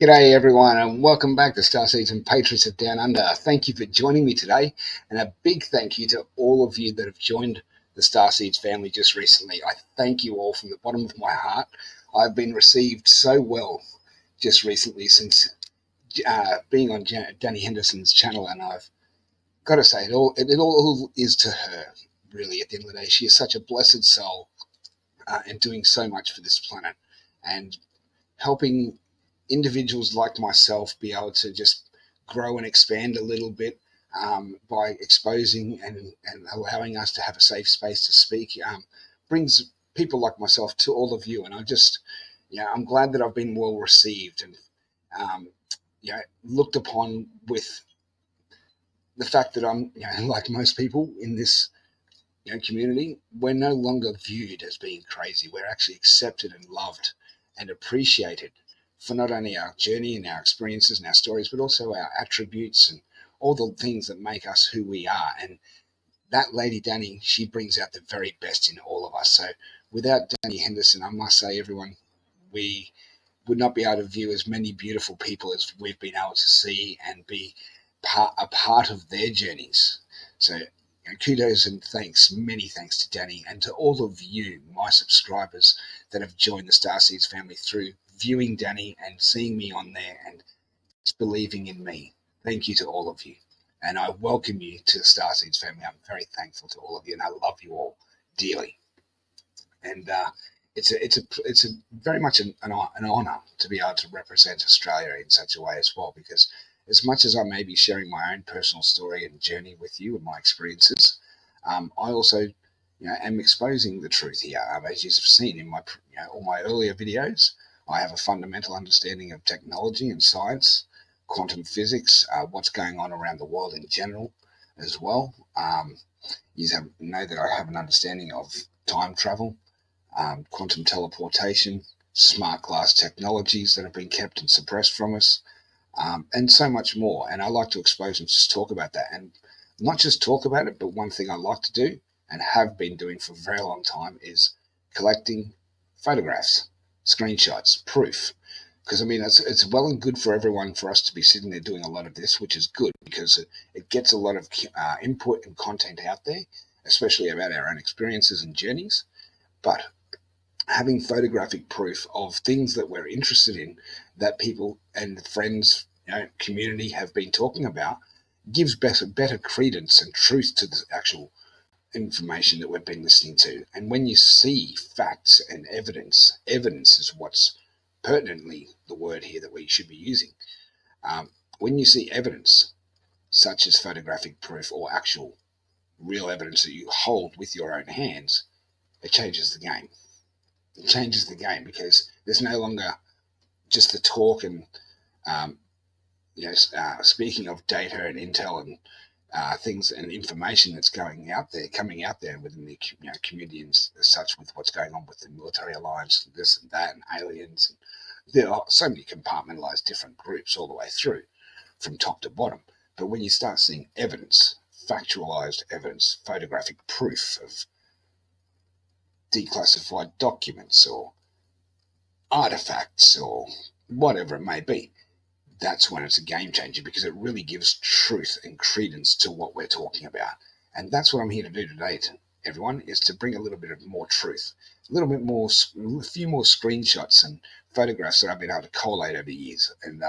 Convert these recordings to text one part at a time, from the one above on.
G'day everyone and welcome back to Starseeds and Patriots of Down Under. Thank you for joining me today, and a big thank you to all of you that have joined the Starseeds family just recently. I thank you all from the bottom of my heart. I've been received so well just recently since being on Danny Henderson's channel, and I've got to say it all is to her, really. At the end of the day, she is such a blessed soul, and doing so much for this planet and helping individuals like myself be able to just grow and expand a little bit, by exposing and allowing us to have a safe space to speak, brings people like myself to all of you. And I'm glad that I've been well received and, um, looked upon with the fact that I'm, like most people in this, community, we're no longer viewed as being crazy. We're actually accepted and loved and appreciated for not only our journey and our experiences and our stories, but also our attributes and all the things that make us who we are. And that lady Danny, she brings out the very best in all of us. So without Danny Henderson, I must say, everyone, we would not be able to view as many beautiful people as we've been able to see and be a part of their journeys. So kudos and thanks, many thanks to Danny and to all of you, my subscribers that have joined the Starseeds family through viewing Danny and seeing me on there and believing in me. Thank you to all of you. And I welcome you to the Starseeds family. I'm very thankful to all of you, and I love you all dearly. And it's a very much an honour to be able to represent Australia in such a way as well, because as much as I may be sharing my own personal story and journey with you and my experiences, I also am exposing the truth here. As you've seen in my all my earlier videos, I have a fundamental understanding of technology and science, quantum physics, what's going on around the world in general as well. Know that I have an understanding of time travel, quantum teleportation, smart glass technologies that have been kept and suppressed from us, and so much more. And I like to expose and just talk about that. And not just talk about it, but one thing I like to do and have been doing for a very long time is collecting photographs, screenshots, proof. Because I mean, it's well and good for everyone for us to be sitting there doing a lot of this, which is good because it gets a lot of input and content out there, especially about our own experiences and journeys. But having photographic proof of things that we're interested in, that people and friends, community have been talking about, gives better credence and truth to the actual information that we've been listening to. And when you see facts and evidence is what's pertinently the word here that we should be using. When you see evidence, such as photographic proof or actual real evidence that you hold with your own hands, it changes the game. It changes the game because there's no longer just the talk and speaking of data and intel and things and information that's coming out there within the community and such, with what's going on with the military alliance, this and that, and aliens. And there are so many compartmentalized different groups all the way through, from top to bottom. But when you start seeing evidence, factualized evidence, photographic proof of declassified documents or artifacts or whatever it may be, that's when it's a game changer, because it really gives truth and credence to what we're talking about. And that's what I'm here to do today, everyone, is to bring a little bit of more truth, a few more screenshots and photographs that I've been able to collate over the years. And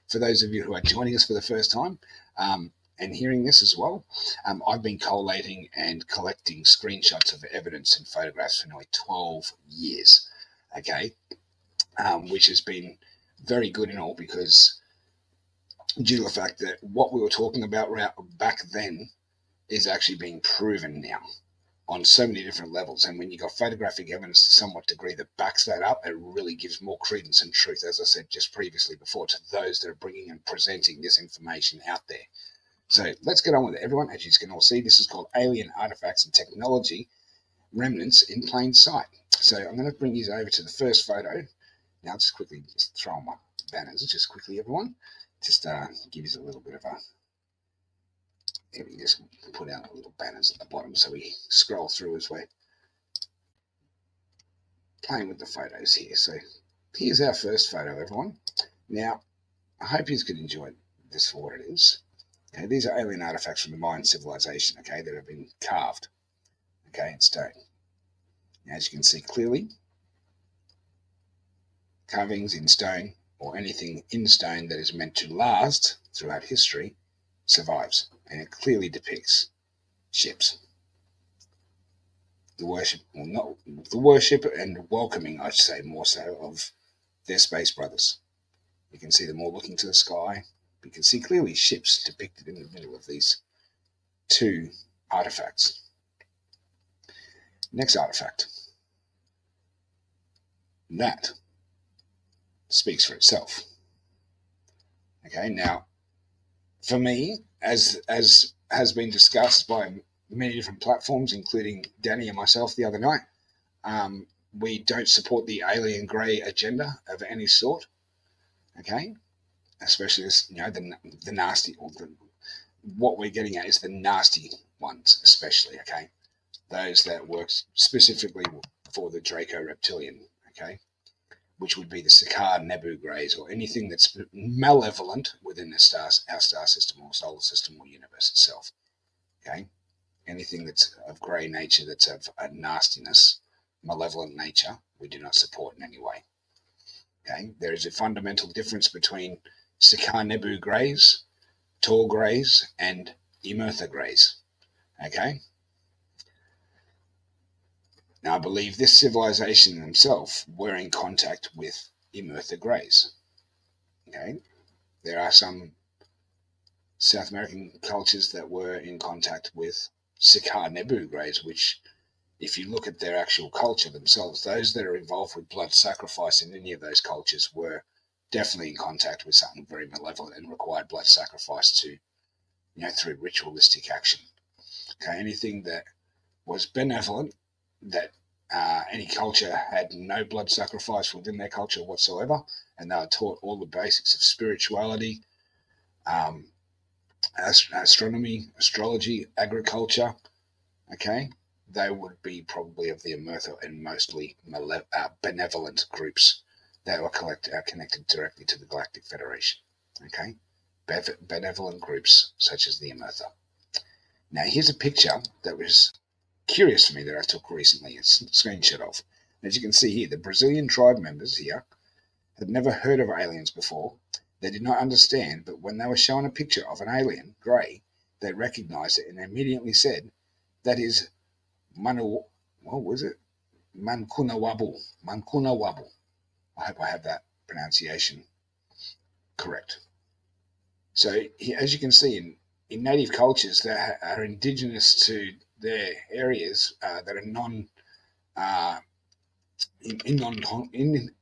for those of you who are joining us for the first time, and hearing this as well, I've been collating and collecting screenshots of evidence and photographs for nearly 12 years, okay, which has been very good and all, because due to the fact that what we were talking about back then is actually being proven now on so many different levels. And when you got photographic evidence to somewhat degree that backs that up, it really gives more credence and truth, as I said just previously before, to those that are bringing and presenting this information out there. So let's get on with it, everyone. As you can all see, this is called Alien Artifacts and Technology, Remnants in Plain Sight. So I'm going to bring you over to the first photo. Now, just throw on my banners, just quickly, everyone. Just give us a little bit of a... Here, we just put out little banners at the bottom so we scroll through as we're playing with the photos here. So here's our first photo, everyone. Now, I hope you can enjoy this for what it is. Okay, these are alien artifacts from the Mayan civilization, okay, that have been carved, okay, in stone. As you can see clearly, carvings in stone or anything in stone that is meant to last throughout history survives, and it clearly depicts ships. The worship, well, not the worship and welcoming, I should say, more so, of their space brothers. You can see them all looking to the sky. You can see clearly ships depicted in the middle of these two artifacts. Next artifact. That speaks for itself. Okay, now, for me, as has been discussed by many different platforms, including Danny and myself the other night, we don't support the alien grey agenda of any sort. Okay, especially this, the nasty, or what we're getting at is the nasty ones, especially. Okay, those that work specifically for the Draco reptilian. Okay, which would be the Sakaar Nebu Greys, or anything that's malevolent within our star system or solar system or universe itself. Okay, anything that's of grey nature, that's of a nastiness, malevolent nature, we do not support in any way. Okay, there is a fundamental difference between Sakaar Nebu Greys, Tor Greys, and Emertha Greys. Okay. Now, I believe this civilization themselves were in contact with Emertha Greys. Okay, there are some South American cultures that were in contact with Sakaar Nebu Greys, which, if you look at their actual culture themselves, those that are involved with blood sacrifice in any of those cultures were definitely in contact with something very malevolent and required blood sacrifice to, through ritualistic action. Okay, anything that was benevolent, that any culture had no blood sacrifice within their culture whatsoever, and they were taught all the basics of spirituality, astronomy, astrology, agriculture. Okay, they would be probably of the Emertha and mostly benevolent groups that were connected directly to the Galactic Federation. Okay, benevolent groups such as the Emertha. Now, here's a picture that was curious for me that I took recently. It's a screenshot of. As you can see here, the Brazilian tribe members here had never heard of aliens before. They did not understand, but when they were shown a picture of an alien, grey, they recognized it and immediately said, that is what was it? Mancunawabu. Mancunawabu. I hope I have that pronunciation correct. So, as you can see, in native cultures that are indigenous to their areas, that are in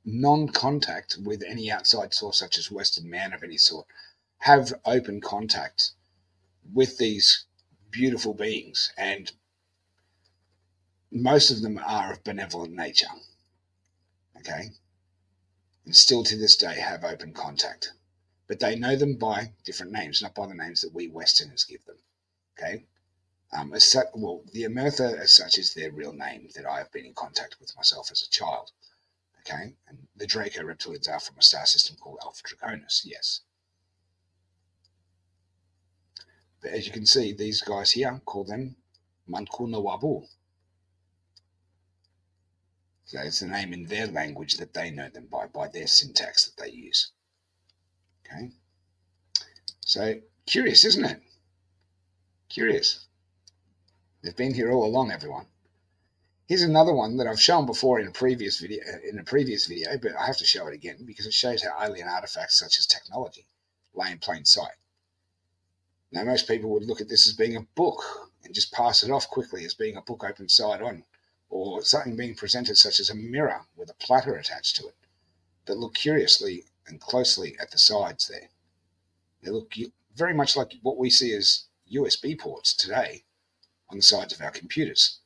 non-contact with any outside source, such as Western man of any sort, have open contact with these beautiful beings, and most of them are of benevolent nature. Okay, and still to this day have open contact, but they know them by different names, not by the names that we Westerners give them. Okay. The Emertha as such is their real name that I have been in contact with myself as a child. Okay, and the Draco reptilians are from a star system called Alpha Draconis, yes. But as you can see, these guys here call them Mancunawabu. So it's the name in their language that they know them by their syntax that they use. Okay, so curious, isn't it? Curious. They've been here all along, everyone. Here's another one that I've shown before in a previous video, but I have to show it again because it shows how alien artifacts such as technology lay in plain sight. Now, most people would look at this as being a book and just pass it off quickly as being a book open side on, or something being presented such as a mirror with a platter attached to it. But look curiously and closely at the sides there. They look very much like what we see as USB ports today on the sides of our computers.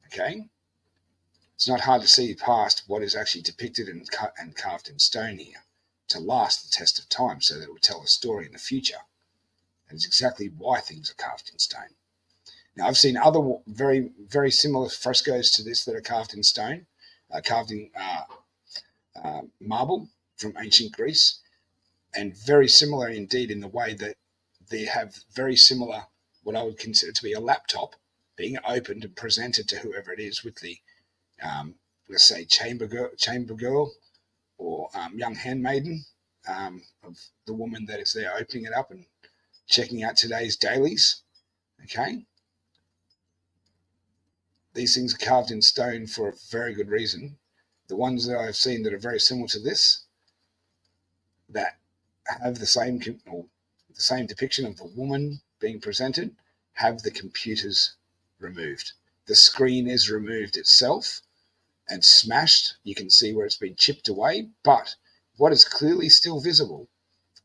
Okay? It's not hard to see past what is actually depicted and carved in stone here to last the test of time, so that it will tell a story in the future. And it's exactly why things are carved in stone. Now, I've seen other very, very similar frescoes to this that are carved in stone, carved in marble from ancient Greece. and very similar indeed in the way that they have very similar, what I would consider to be a laptop being opened and presented to whoever it is with the, let's say, chamber girl or young handmaiden of the woman that is there opening it up and checking out today's dailies. Okay, these things are carved in stone for a very good reason. The ones that I've seen that are very similar to this, that have the same depiction of the woman being presented, have the computers removed. The screen is removed itself and smashed. You can see where it's been chipped away, but what is clearly still visible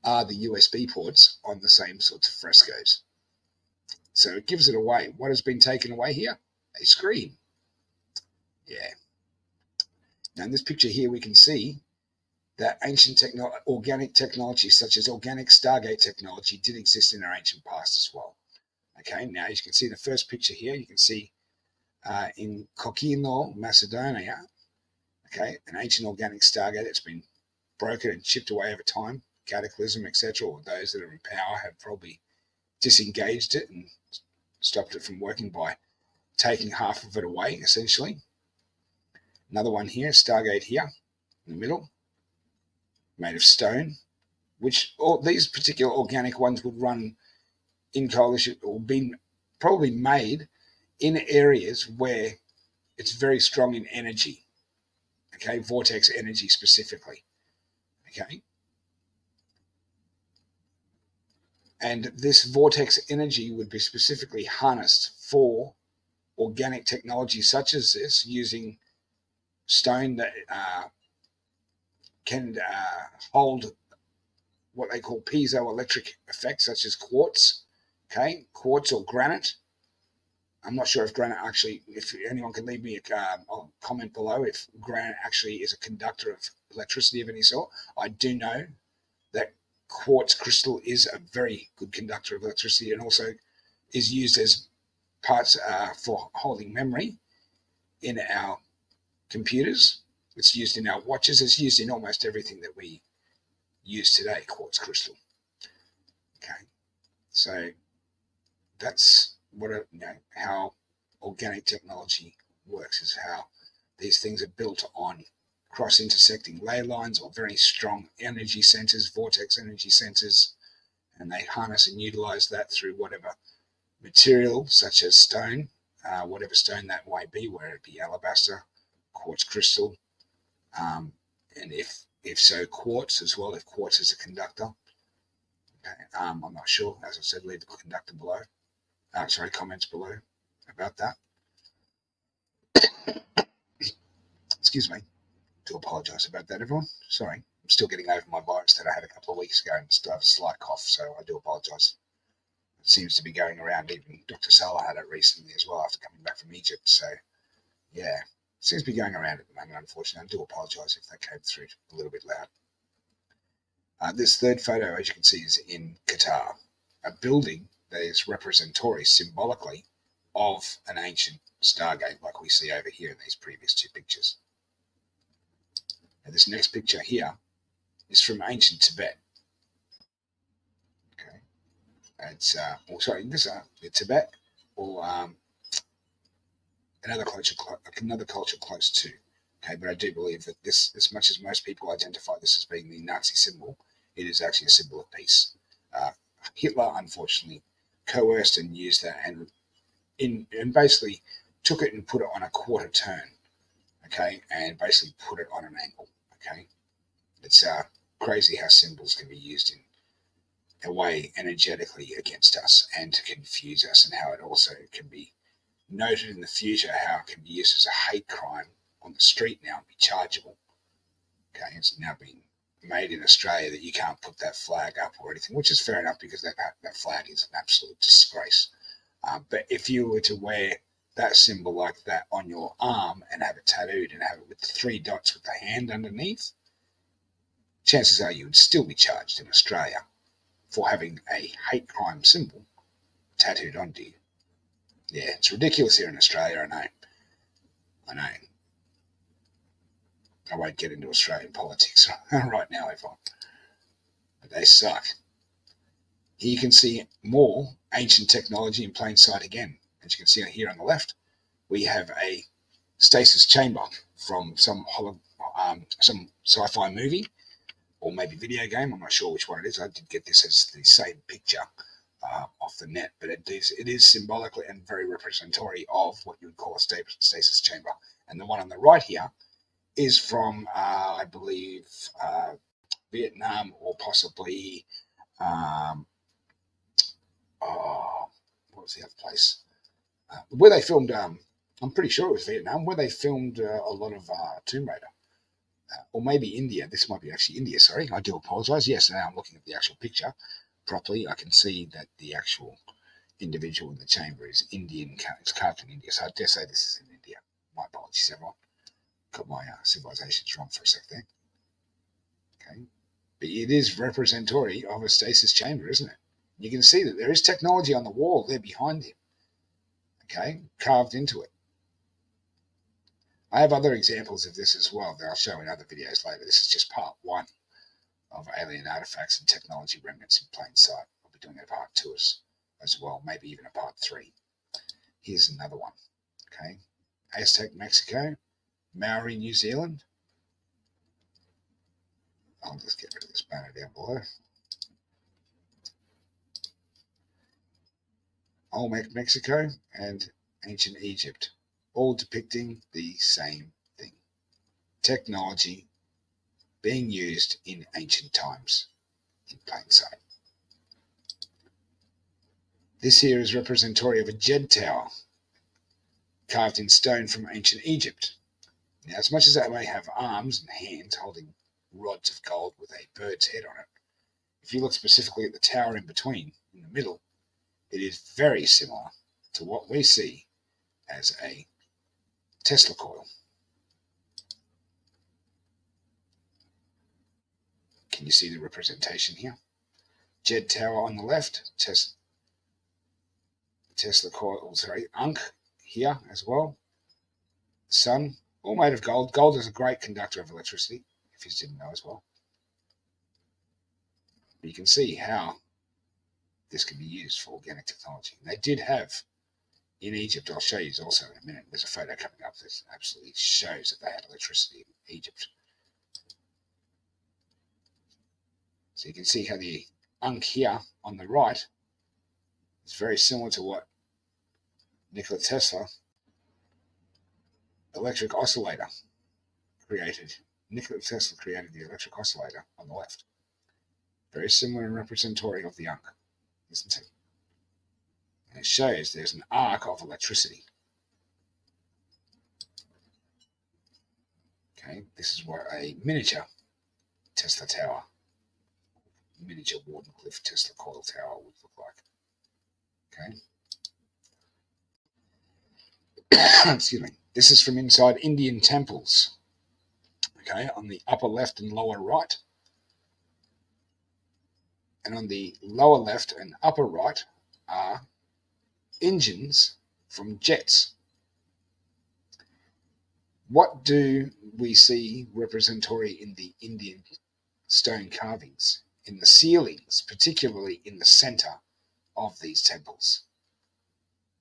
are the USB ports on the same sorts of frescoes. So it gives it away. What has been taken away here? A screen. Yeah. Now in this picture here, we can see that ancient organic technology, such as organic Stargate technology, did exist in our ancient past as well. Okay, now as you can see in the first picture here, you can see in Kokino, Macedonia, okay, an ancient organic Stargate that's been broken and chipped away over time, cataclysm, etc., or those that are in power have probably disengaged it and stopped it from working by taking half of it away, essentially. Another one here, Stargate here, in the middle, made of stone, which all these particular organic ones would run in coalition or been probably made in areas where it's very strong in energy. Okay, vortex energy specifically. Okay, and this vortex energy would be specifically harnessed for organic technology such as this, using stone that can hold what they call piezoelectric effects, such as quartz. Okay, quartz or granite. I'm not sure if granite actually, if anyone can leave me a comment below if granite actually is a conductor of electricity of any sort. I do know that quartz crystal is a very good conductor of electricity and also is used as parts for holding memory in our computers. It's used in our watches. It's used in almost everything that we use today, quartz crystal. Okay, so that's what how organic technology works, is how these things are built on cross-intersecting ley lines or very strong energy centers, vortex energy centers, and they harness and utilize that through whatever material, such as stone, whatever stone that might be, whether it be alabaster, quartz crystal, and if so, quartz as well, if quartz is a conductor. Okay. I'm not sure. As I said, leave the conductor below. Comments below about that. Excuse me. Do apologise about that, everyone. Sorry. I'm still getting over my virus that I had a couple of weeks ago and still have a slight cough, so I do apologise. It seems to be going around. Even Dr. Salah had it recently as well after coming back from Egypt. So, yeah, it seems to be going around at the moment, unfortunately. I do apologise if that came through a little bit loud. This third photo, as you can see, is in Qatar, a building that is representatory symbolically of an ancient Stargate, like we see over here in these previous two pictures. And this next picture here is from ancient Tibet. Okay, it's Tibet, or another culture close to. Okay, but I do believe that this, as much as most people identify this as being the Nazi symbol, it is actually a symbol of peace. Hitler, unfortunately, coerced and used that and basically took it and put it on a quarter turn, okay, and basically put it on an angle, okay. It's crazy how symbols can be used in a way energetically against us and to confuse us, and how it also can be noted in the future how it can be used as a hate crime on the street now and be chargeable. Okay, it's now been made in Australia that you can't put that flag up or anything, which is fair enough because that flag is an absolute disgrace. But if you were to wear that symbol like that on your arm and have it tattooed and have it with the 3 dots with the hand underneath, chances are you would still be charged in Australia for having a hate crime symbol tattooed onto you. Yeah, it's ridiculous here in Australia, I know. I won't get into Australian politics right now if but they suck. Here you can see more ancient technology in plain sight again. As you can see here on the left, we have a stasis chamber from some sci-fi movie or maybe video game. I'm not sure which one it is. I did get this as the same picture off the net, but it is symbolically and very representatory of what you would call a stasis chamber. And the one on the right here is from, I believe, Vietnam, or possibly, what was the other place? Where they filmed, I'm pretty sure it was Vietnam, where they filmed a lot of Tomb Raider. Or maybe India. This might be actually India, sorry. I do apologise. Yes, now I'm looking at the actual picture properly. I can see that the actual individual in the chamber is Indian. It's carved in India, so I dare say this is in India. My apologies, everyone. Got my civilizations wrong for a sec there. Okay, but it is representatory of a stasis chamber, isn't it? You can see that there is technology on the wall there behind him. Okay, carved into it. I have other examples of this as well that I'll show in other videos later. This is just part 1 of Alien Artifacts and Technology Remnants in Plain Sight. I'll be doing a part 2 as well, maybe even a part 3. Here's another one. Okay, Aztec Mexico, Maori New Zealand. I'll just get rid of this banner down below. Olmec Mexico and Ancient Egypt, all depicting the same thing. Technology being used in ancient times in plain sight. This here is representatory of a Jed tower carved in stone from ancient Egypt. Now, as much as they may have arms and hands holding rods of gold with a bird's head on it, if you look specifically at the tower in between, in the middle, it is very similar to what we see as a Tesla coil. Can you see the representation here? Jed tower on the left, Tesla coil, sorry, Ankh here as well. Sun, all made of gold. Gold is a great conductor of electricity, if you didn't know as well. But you can see how this can be used for organic technology. They did have in Egypt, I'll show you also in a minute, there's a photo coming up that absolutely shows that they had electricity in Egypt. So you can see how the Ankh here on the right is very similar to what Nikola Tesla electric oscillator created. Nikola Tesla created the electric oscillator on the left. Very similar and representatory of the Ankh, isn't it? And it shows there's an arc of electricity. Okay, this is what a miniature Tesla tower, miniature Wardenclyffe Tesla coil tower would look like. Okay. Excuse me. This is from inside Indian temples. Okay, on the upper left and lower right. And on the lower left and upper right are engines from jets. What do we see representatory in the Indian stone carvings? In the ceilings, particularly in the center of these temples.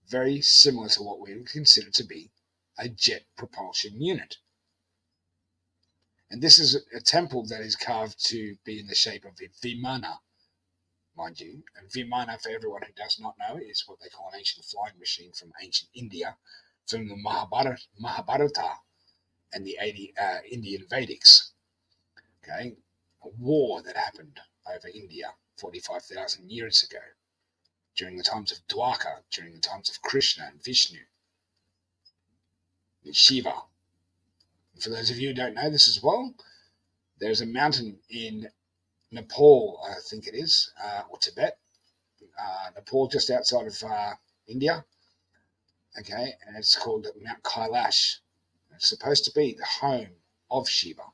Very similar to what we would consider to be a jet propulsion unit. And this is a temple that is carved to be in the shape of a Vimana, mind you. And Vimana, for everyone who does not know, is what they call an ancient flying machine from ancient India, from the Mahabharata and the Indian Vedics. Okay, a war that happened over India 45,000 years ago, during the times of Dwarka, during the times of Krishna and Vishnu and Shiva. And for those of you who don't know this as well, there's a mountain in Nepal, I think it is, or Tibet, Nepal, just outside of India. Okay, and it's called Mount Kailash. It's supposed to be the home of Shiva.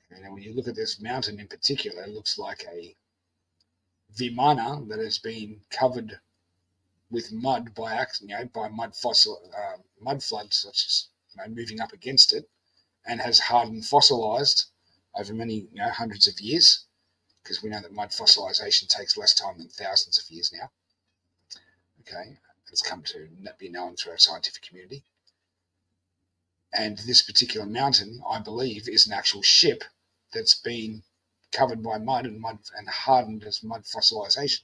And when you look at this mountain in particular, it looks like a Vimana that has been covered with mud by mud floods, such as moving up against it, and has hardened, fossilized over many hundreds of years. because we know that mud fossilization takes less time than thousands of years now. Okay, it's come to be known through our scientific community. And this particular mountain, I believe, is an actual ship that's been covered by mud and hardened as mud fossilization.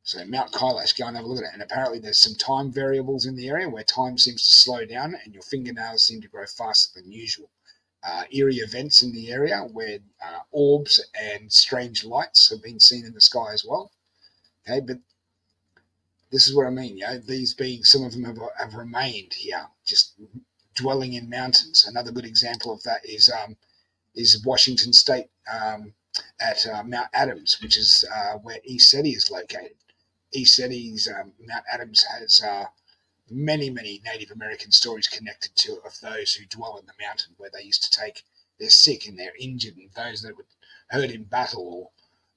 So Mount Kailash, go and have a look at it. And apparently there's some time variables in the area where time seems to slow down and your fingernails seem to grow faster than usual. Eerie events in the area where orbs and strange lights have been seen in the sky as well. Okay, but this is what I mean. These being, some of them have remained here, just dwelling in mountains. Another good example of that is Washington State at Mount Adams, which is where ECETI is located. ECETI's Mount Adams has many Native American stories connected to it of those who dwell in the mountain, where they used to take their sick and their injured and those that were hurt in battle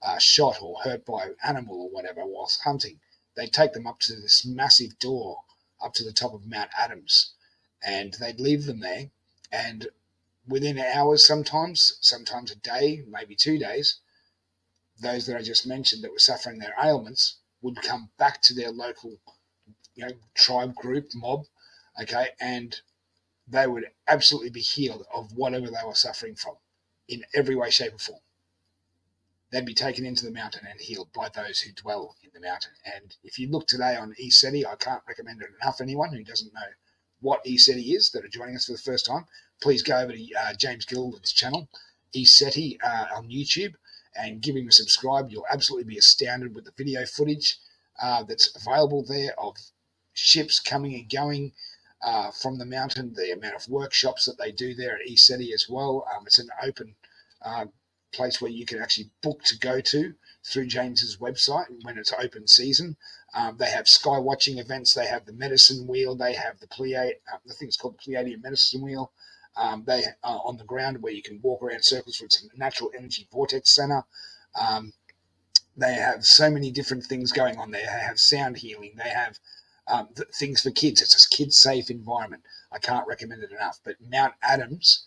or shot or hurt by an animal or whatever whilst hunting. They'd take them up to this massive door up to the top of Mount Adams, and they'd leave them there, and within hours sometimes a day, maybe 2 days, those that I just mentioned that were suffering their ailments would come back to their local tribe, group, mob, okay, and they would absolutely be healed of whatever they were suffering from in every way, shape, or form. They'd be taken into the mountain and healed by those who dwell in the mountain. And if you look today on ECETI, I can't recommend it enough. Anyone who doesn't know what ECETI is that are joining us for the first time, please go over to James Gilden's channel, ECETI, on YouTube, and give him a subscribe. You'll absolutely be astounded with the video footage that's available there of ships coming and going from the mountain, the amount of workshops that they do there at ECETI as well. It's an open place where you can actually book to go to through James's website when it's open season. They have sky watching events. They have the medicine wheel. They have the Pleiadian, I think it's called the Pleiadian medicine wheel. They are on the ground where you can walk around circles. It's a natural energy vortex center. They have so many different things going on there. They have sound healing. They have things for kids. It's a kid-safe environment. I can't recommend it enough. But Mount Adams,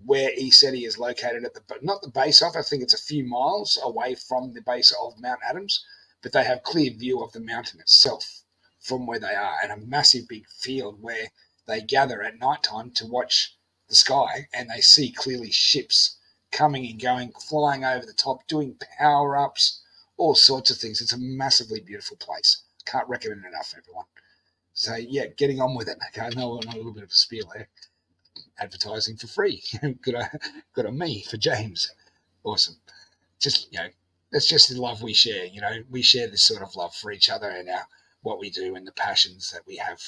where ECETI is located not the base of, I think it's a few miles away from the base of Mount Adams, but they have clear view of the mountain itself from where they are, and a massive big field where they gather at night time to watch the sky, and they see clearly ships coming and going, flying over the top, doing power-ups, all sorts of things. It's a massively beautiful place. Can't recommend it enough, everyone. So, yeah, getting on with it. Okay, I know a little bit of a spiel here. Advertising for free. Good on me for James. Awesome. Just, that's just the love we share. We share this sort of love for each other and what we do and the passions that we have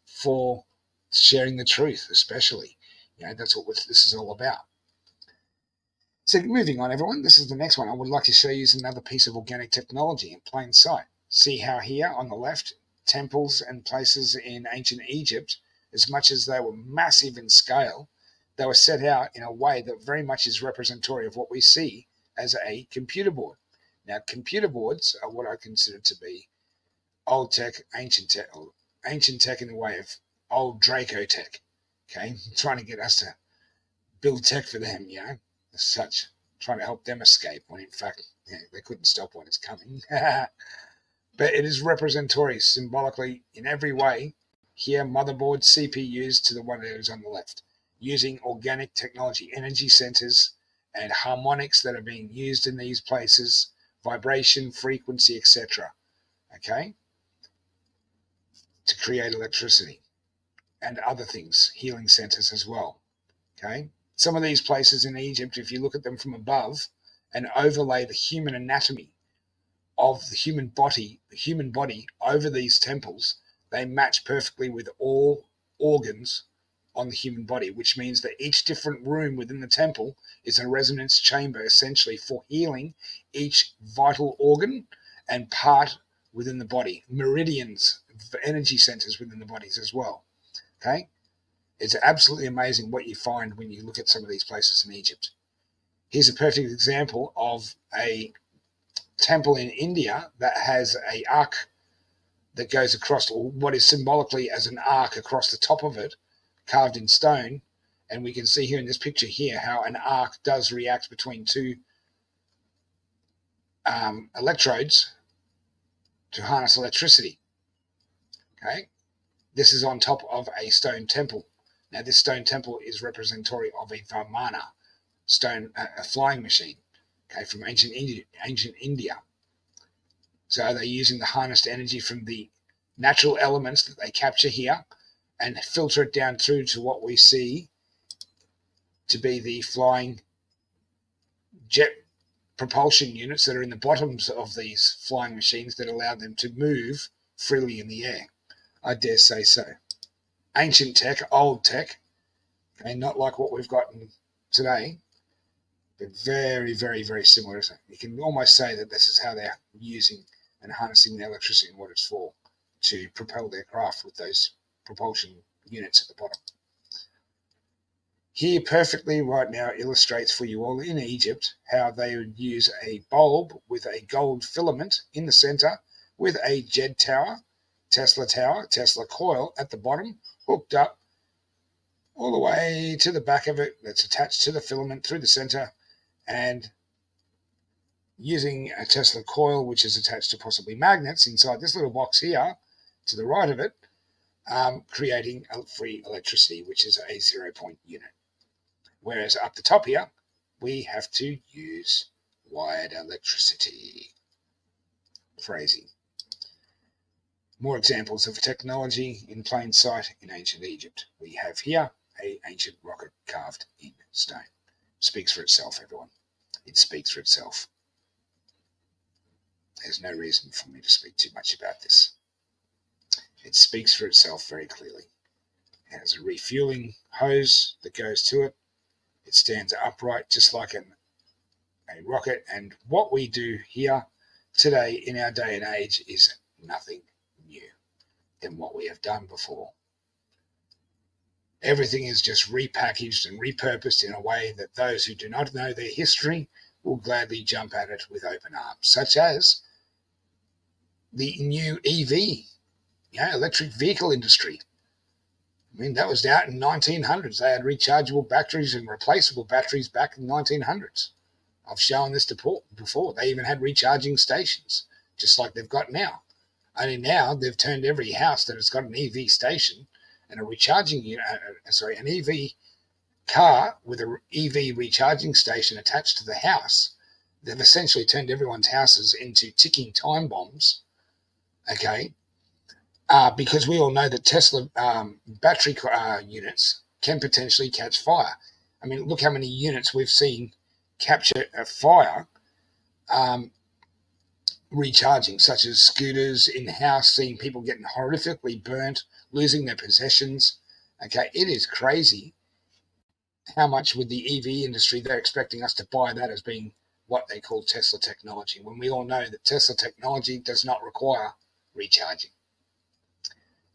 for sharing the truth, especially. That's what this is all about. So moving on, everyone, this is the next one. I would like to show you another piece of organic technology in plain sight. See how here on the left, temples and places in ancient Egypt, as much as they were massive in scale, they were set out in a way that very much is representatory of what we see as a computer board. Now, computer boards are what I consider to be old tech, ancient tech in the way of old Draco tech, okay? Trying to get us to build tech for them, as such, trying to help them escape when in fact they couldn't stop what is coming. But it is representatory symbolically in every way. Here, motherboard CPUs to the one that is on the left, using organic technology, energy centers and harmonics that are being used in these places, vibration, frequency, etc. Okay? To create electricity and other things, healing centers as well. Okay? Some of these places in Egypt, if you look at them from above and overlay the human anatomy of the human body over these temples, they match perfectly with all organs on the human body, which means that each different room within the temple is a resonance chamber essentially for healing each vital organ and part within the body, meridians, energy centers within the bodies as well. Okay? It's absolutely amazing what you find when you look at some of these places in Egypt. Here's a perfect example of a temple in India that has an arc that goes across, or what is symbolically as an arc across the top of it, carved in stone. And we can see here in this picture here how an arc does react between two electrodes to harness electricity. Okay, this is on top of a stone temple. Now, this stone temple is representatory of a Vamana stone, a flying machine, okay, from ancient India. So they're using the harnessed energy from the natural elements that they capture here and filter it down through to what we see to be the flying jet propulsion units that are in the bottoms of these flying machines that allow them to move freely in the air. I dare say so. Ancient tech, old tech, okay, not like what we've got today, but very, very, very similar. You can almost say that this is how they're using and harnessing the electricity and what it's for to propel their craft with those propulsion units at the bottom. Here perfectly right now illustrates for you all in Egypt how they would use a bulb with a gold filament in the center with a JED tower, Tesla coil at the bottom, hooked up all the way to the back of it that's attached to the filament through the center, and using a Tesla coil which is attached to possibly magnets inside this little box here to the right of it, creating a free electricity, which is a 0-point unit. Whereas up the top here, we have to use wired electricity. Crazy. More examples of technology in plain sight in ancient Egypt. We have here an ancient rocket carved in stone. Speaks for itself, everyone. It speaks for itself. There's no reason for me to speak too much about this. It speaks for itself very clearly. It has a refueling hose that goes to it. It stands upright just like a rocket. And what we do here today in our day and age is nothing new than what we have done before. Everything is just repackaged and repurposed in a way that those who do not know their history will gladly jump at it with open arms, such as the new EV, electric vehicle industry. I mean, that was out in 1900s. They had rechargeable batteries and replaceable batteries back in the 1900s. I've shown this before. They even had recharging stations, just like they've got now. Only now they've turned every house that has got an EV station and an EV car with an EV recharging station attached to the house. They've essentially turned everyone's houses into ticking time bombs, okay? Because we all know that Tesla battery units can potentially catch fire. I mean, look how many units we've seen capture a fire recharging, such as scooters in the house, seeing people getting horrifically burnt, losing their possessions. Okay, it is crazy how much with the EV industry they're expecting us to buy that as being what they call Tesla technology, when we all know that Tesla technology does not require recharging.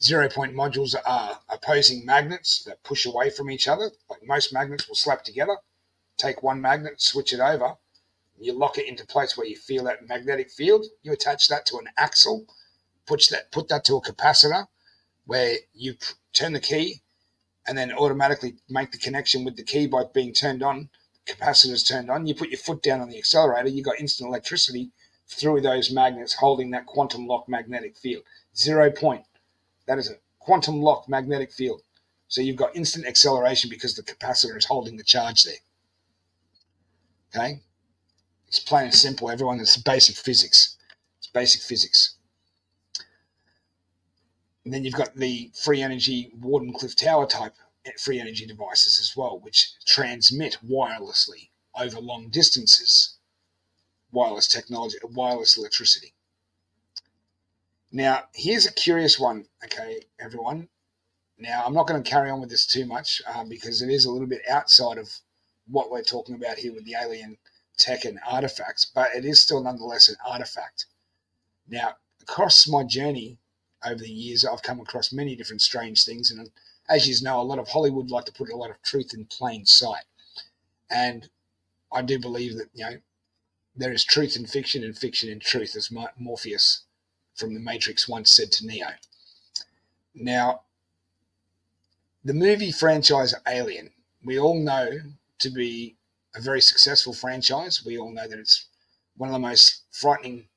0-point modules are opposing magnets that push away from each other. Like most magnets will slap together. Take one magnet, switch it over, you lock it into place where you feel that magnetic field. You attach that to an axle, put that to a capacitor where you turn the key and then automatically make the connection with the key by being turned on. The capacitor's turned on. You put your foot down on the accelerator. You got instant electricity through those magnets holding that quantum lock magnetic field. 0-point. That is a quantum lock magnetic field. So you've got instant acceleration because the capacitor is holding the charge there. Okay? It's plain and simple, everyone. It's basic physics. It's basic physics. And then you've got the free energy Wardenclyffe Tower type free energy devices as well, which transmit wirelessly over long distances. Wireless technology, wireless electricity. Now, here's a curious one, okay, everyone. Now, I'm not going to carry on with this too much because it is a little bit outside of what we're talking about here with the alien tech and artifacts, but it is still nonetheless an artifact. Now, across my journey over the years, I've come across many different strange things, and as you know, a lot of Hollywood like to put a lot of truth in plain sight. And I do believe that, there is truth in fiction and fiction in truth, as Morpheus from The Matrix once said to Neo. Now, the movie franchise Alien, we all know to be a very successful franchise. We all know that it's one of the most frightening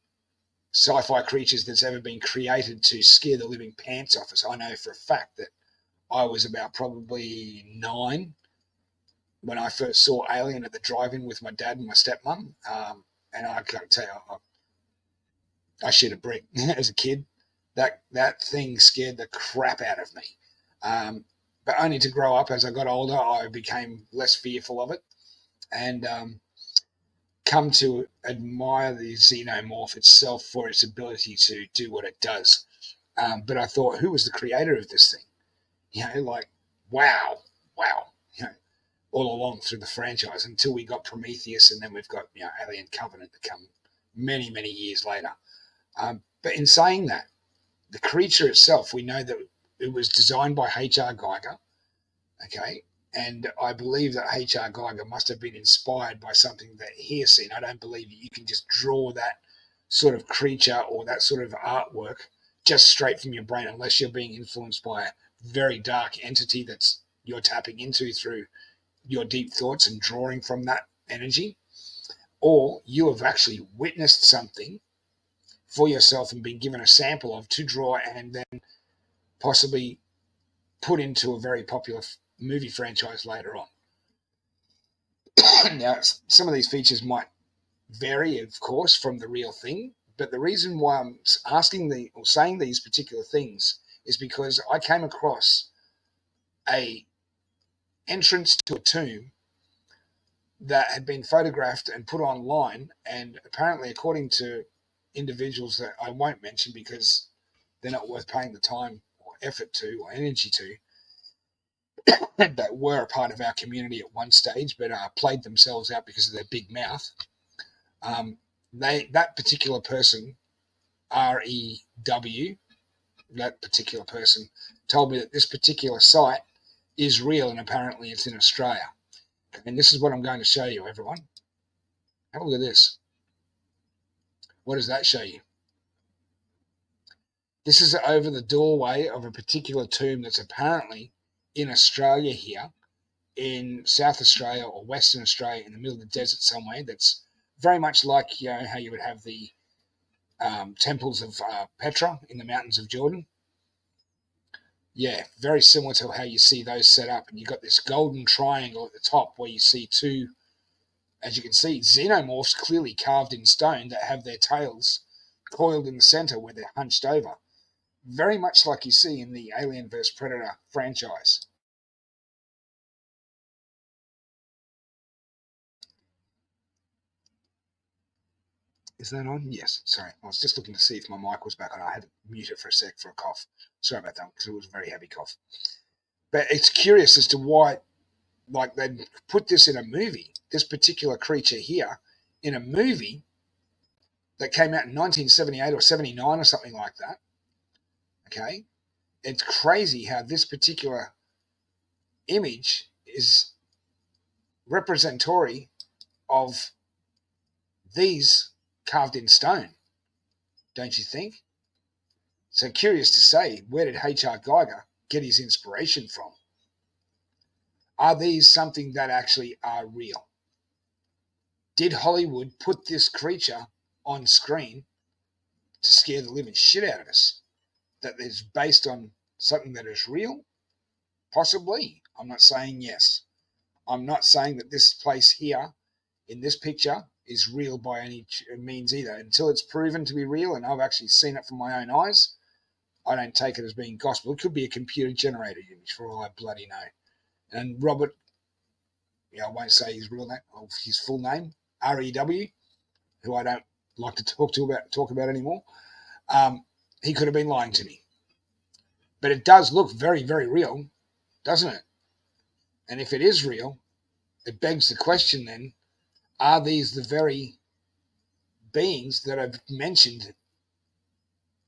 sci-fi creatures that's ever been created to scare the living pants off us. I know for a fact that I was about probably 9 when I first saw Alien at the drive-in with my dad and my stepmom. And I can't tell you, I shit a brick as a kid. That thing scared the crap out of me. But only to grow up as I got older, I became less fearful of it, and come to admire the xenomorph itself for its ability to do what it does. But I thought, who was the creator of this thing? Like, wow, wow. All along through the franchise until we got Prometheus, and then we've got Alien Covenant to come many, many years later. But in saying that, the creature itself, we know that it was designed by H.R. Geiger, okay? And I believe that H.R. Geiger must have been inspired by something that he has seen. I don't believe that you can just draw that sort of creature or that sort of artwork just straight from your brain unless you're being influenced by a very dark entity that's you're tapping into through your deep thoughts and drawing from that energy, or you have actually witnessed something for yourself and been given a sample of to draw and then possibly put into a very popular movie franchise later on. Now, some of these features might vary, of course, from the real thing, but the reason why I'm saying these particular things is because I came across a entrance to a tomb that had been photographed and put online, and apparently, according to individuals that I won't mention because they're not worth paying the time or effort to or energy to, that were a part of our community at one stage, but played themselves out because of their big mouth. That particular person, REW, that particular person told me that this particular site is real and apparently it's in Australia. And this is what I'm going to show you, everyone. Have a look at this. What does that show you? This is over the doorway of a particular tomb that's apparently in Australia here, in South Australia or Western Australia, in the middle of the desert somewhere. That's very much like how you would have the temples of Petra in the mountains of Jordan. Yeah, very similar to how you see those set up. And you've got this golden triangle at the top where you see two, as you can see, xenomorphs clearly carved in stone that have their tails coiled in the center where they're hunched over. Very much like you see in the Alien vs. Predator franchise. Is that on? Yes. Sorry. I was just looking to see if my mic was back on. I had to mute it for a sec for a cough. Sorry about that, because it was a very heavy cough. But it's curious as to why, like, they put this in a movie, this particular creature here, in a movie that came out in 1978 or 79 or something like that. Okay? It's crazy how this particular image is representatory of these carved in stone, don't you think? So curious to say, where did H.R. Geiger get his inspiration from? Are these something that actually are real? Did Hollywood put this creature on screen to scare the living shit out of us? That is based on something that is real? Possibly. I'm not saying yes. I'm not saying that this place here in this picture is real by any means either. Until it's proven to be real and I've actually seen it from my own eyes, I don't take it as being gospel. It could be a computer-generated image for all I bloody know. And Robert, I won't say his real name, or his full name, REW, who I don't like to talk about anymore. He could have been lying to me. But it does look very, very real, doesn't it? And if it is real, it begs the question then, are these the very beings that I've mentioned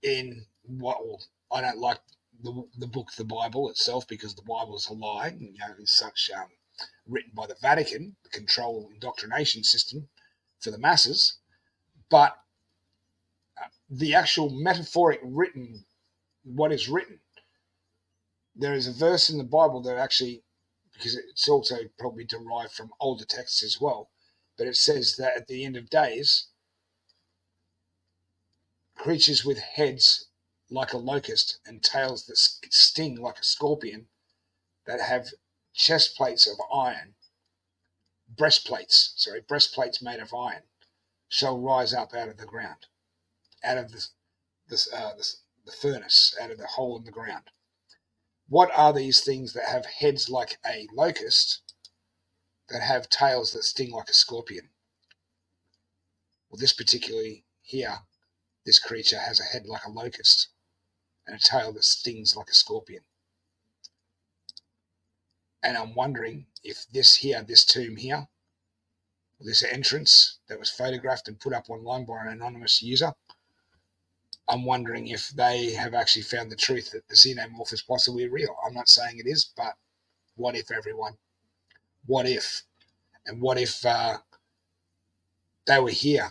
in what, well, I don't like the book, the Bible itself, because the Bible is a lie, it's such written by the Vatican, the control indoctrination system for the masses. But the actual metaphoric written, what is written, there is a verse in the Bible that actually, because it's also probably derived from older texts as well, but it says that at the end of days, creatures with heads like a locust and tails that sting like a scorpion, that have chest plates of iron, breastplates made of iron, shall rise up out of the ground, out of the furnace, out of the hole in the ground. What are these things that have heads like a locust, that have tails that sting like a scorpion? Well, this particularly here, this creature has a head like a locust and a tail that stings like a scorpion. And I'm wondering if this tomb here, this entrance that was photographed and put up online by an anonymous user, I'm wondering if they have actually found the truth that the xenomorph is possibly real. I'm not saying it is, but what if, everyone? What if? And what if they were here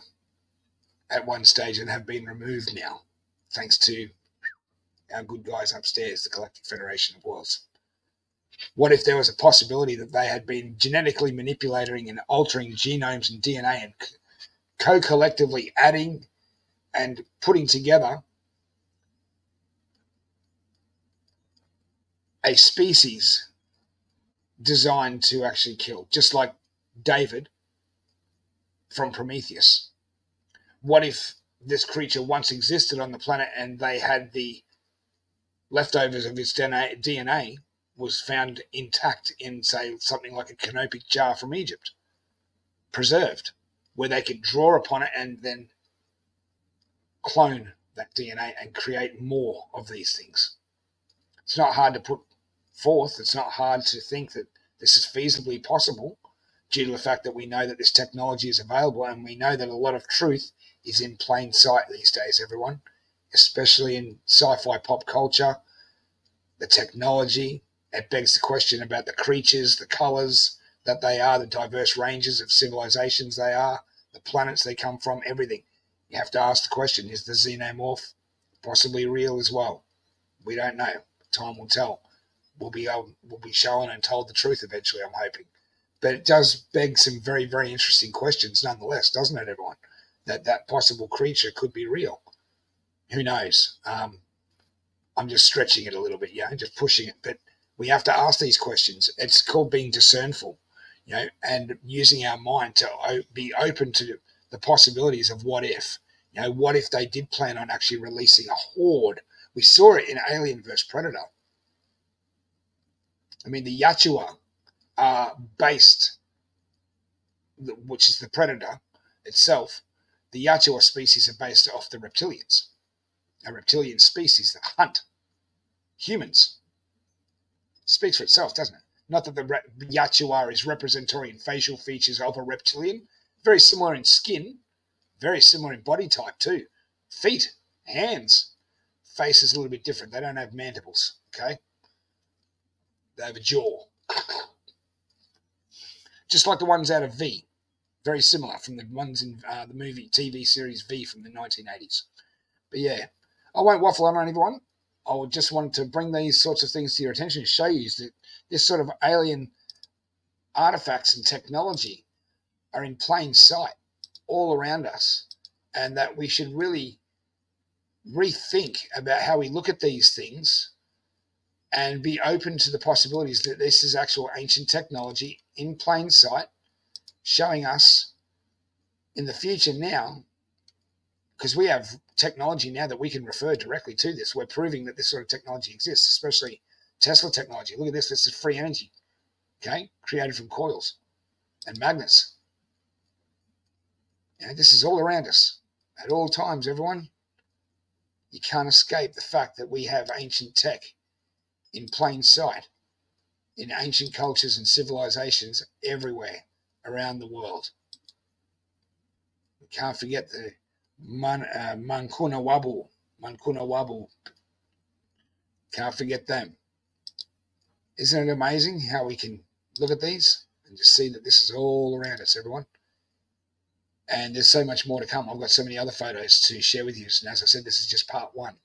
at one stage and have been removed now, thanks to our good guys upstairs, the Galactic Federation of Worlds? What if there was a possibility that they had been genetically manipulating and altering genomes and DNA and co-collectively adding and putting together a species designed to actually kill, just like David from Prometheus? What if this creature once existed on the planet and they had the leftovers of its DNA was found intact in, say, something like a canopic jar from Egypt, preserved, where they could draw upon it and then clone that DNA and create more of these things? It's not hard to put forth. It's not hard to think that this is feasibly possible, due to the fact that we know that this technology is available, and we know that a lot of truth is in plain sight these days, everyone, especially in sci-fi pop culture. The technology, it begs the question about the creatures, the colors that they are, the diverse ranges of civilizations they are, the planets they come from, everything. You have to ask the question, is the xenomorph possibly real as well? We don't know. Time will tell. We'll be shown and told the truth eventually, I'm hoping. But it does beg some very, very interesting questions nonetheless, doesn't it, everyone? That possible creature could be real. Who knows? I'm just stretching it a little bit, just pushing it. But we have to ask these questions. It's called being discernful, and using our mind to be open to the possibilities of what if. What if they did plan on actually releasing a horde? We saw it in Alien vs. Predator. I mean, the Yachua are based, which is the Predator itself, the Yachua species are based off the reptilians, a reptilian species that hunt humans. Speaks for itself, doesn't it? Not that the Yachua is representatory in facial features of a reptilian. Very similar in skin, very similar in body type too. Feet, hands, face is a little bit different. They don't have mandibles, okay? They have a jaw. Just like the ones out of V. Very similar from the ones in the movie TV series V from the 1980s. But yeah, I won't waffle on everyone. I just want to bring these sorts of things to your attention, show you that this sort of alien artifacts and technology are in plain sight all around us, and that we should really rethink about how we look at these things and be open to the possibilities that this is actual ancient technology in plain sight, showing us in the future now, because we have technology now that we can refer directly to this. We're proving that this sort of technology exists, especially Tesla technology. Look at this. This is free energy, okay, created from coils and magnets. This is all around us at all times, everyone. You can't escape the fact that we have ancient tech in plain sight in ancient cultures and civilizations everywhere around the world. We can't forget the Mankuna Wabu. Can't forget them. Isn't it amazing how we can look at these and just see that this is all around us, everyone? And there's so much more to come. I've got so many other photos to share with you. And as I said, this is just part one.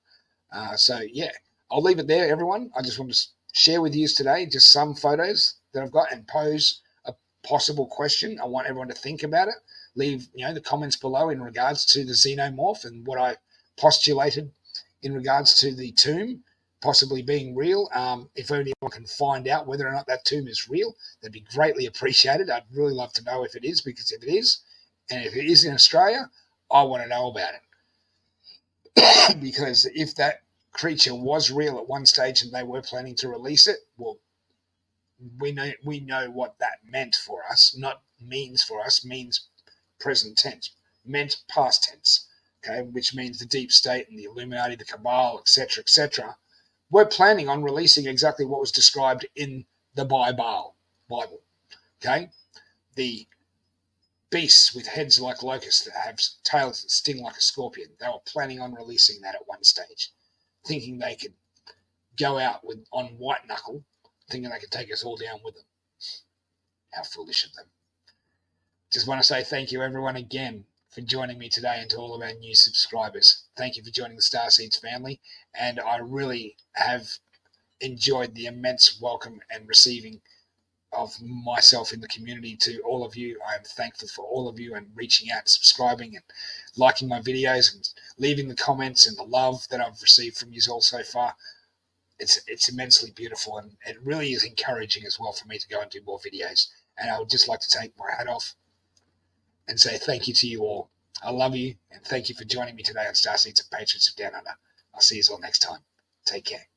So yeah, I'll leave it there, everyone. I just want to share with you today just some photos that I've got and pose a possible question. I want everyone to think about it. Leave the comments below in regards to the xenomorph and what I postulated in regards to the tomb possibly being real. If anyone can find out whether or not that tomb is real, that'd be greatly appreciated. I'd really love to know if it is, because if it is, and if it is in Australia, I want to know about it. Because if that creature was real at one stage and they were planning to release it, well, we know what that meant for us, not means for us, means present tense, meant past tense, okay, which means the deep state and the Illuminati, the Cabal, etc., we're planning on releasing exactly what was described in the Bible, okay? The beasts with heads like locusts that have tails that sting like a scorpion, they were planning on releasing that at one stage, thinking they could go out on white knuckle, thinking they could take us all down with them. How foolish of them. Just want to say thank you, everyone, again for joining me today, and to all of our new subscribers. Thank you for joining the Starseeds family, and I really have enjoyed the immense welcome and receiving of myself in the community to all of you. I am thankful for all of you and reaching out, subscribing and liking my videos and leaving the comments and the love that I've received from you all so far. It's immensely beautiful, and it really is encouraging as well for me to go and do more videos. And I would just like to take my hat off and say thank you to you all. I love you, and thank you for joining me today on Starseeds and Patriots of Down Under. I'll see you all next time. Take care.